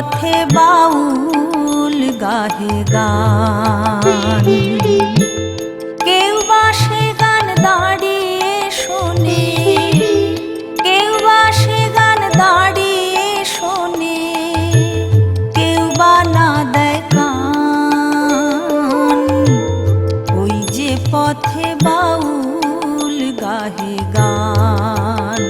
পথে বাউল গাহে গান, কেউ বা সে গান দাঁড়িয়ে শোনে, কেউ বা সে গান দাঁড়িয়ে শোনে, কেউ বা না দেয় কান। ওই যে পথে বাউল গাহে গান।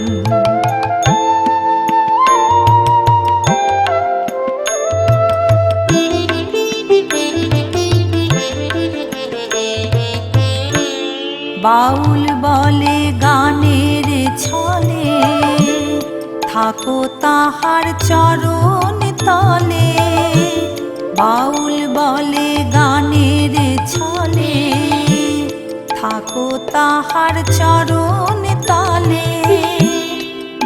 বাউল বলে গানের ছলে, থাকো তাহার চরণ তলে। বাউল বলে গানের ছলে, থাকো তাহার চরণ তলে।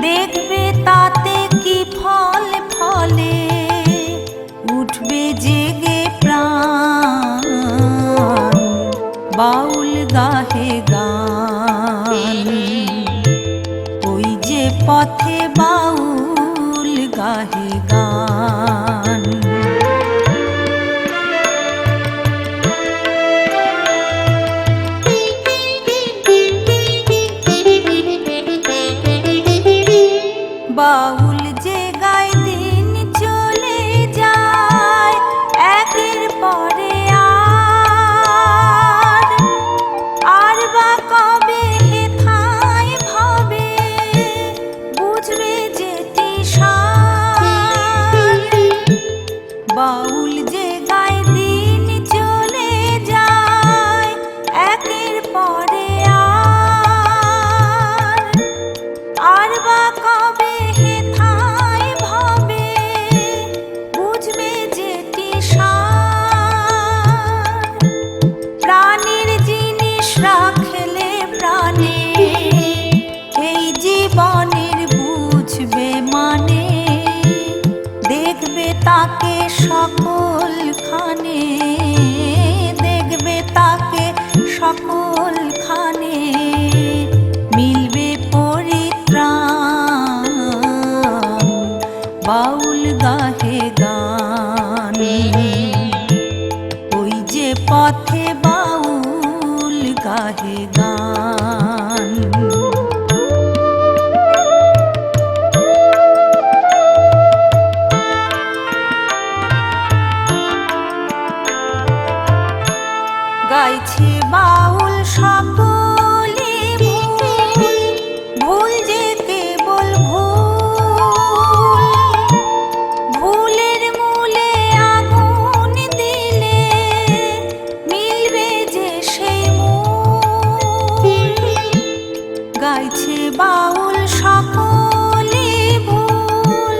দেখবে তাতে কি ফল ফলে, উঠবে জেগে প্রাণ। বাউল গাহে গান, ওই যে পথে বাউল গাহে গান। বাউল যে গায় দিন চলে যায় একের পরে আর বা কবে হেথায় ভাবে, বুঝবে যেটি সার। বাউল যে গায় দিন চলে যায় একের পরে আর বা কবে হেথায় ভাবে, বুঝবে যেটি সার। প্রাণীর জিনিস রাখলে প্রাণে, এই জীবনের বুঝবে মানে। দেখবে তাকে সকলখানে, দেখবে তাকে সকলখানে, মিলবে পরিত্রাণ। বাউল গাহে গান, ওই যে পথে বাউল গাহে গান। গাইছে বাউল সকলে ভুল, ভুল যে কেবল ভুল। ভুলের মূলে আগুন দিলে মিলবে যে সেই মূল। গাইছে বাউল সকলে ভুল,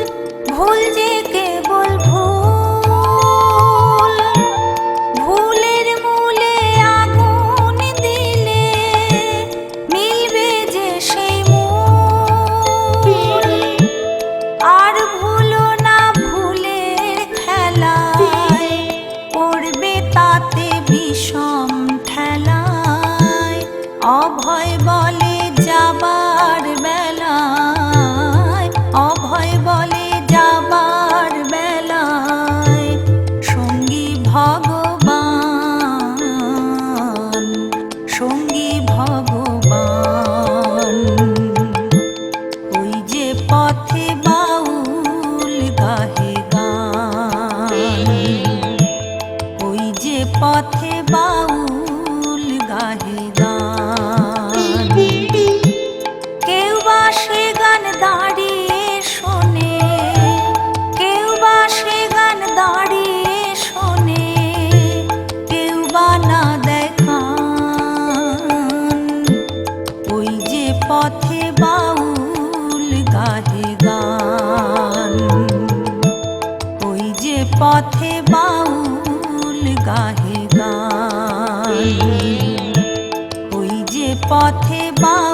ভুল যে কেবল ভুল। ভুলের মূলে আগুন দিলে মিলবে যে সেই মূল। আর ভুলো না ভুলের খেলায়, পড়বে তাতে বিষম ঠেলায়। অভয় বলে যাবার বেলায়, অভয় বলে যাবার বেলায়, সঙ্গী ভগবান, সঙ্গী ভগবান। ওই যে পথে বাউল গাহে গান, ওই যে পথে বাউল গাহে গান। কেউ বা সে গান দাঁড়িয়ে শোনে, কেউ বা সে গান দাঁড়িয়ে শোনে, কেউ বা না দেয় কান। ওই যে পথে বাউল গাহে গান, ওই যে পথে বাউল গাহে গান, ওই যে পথে বাউল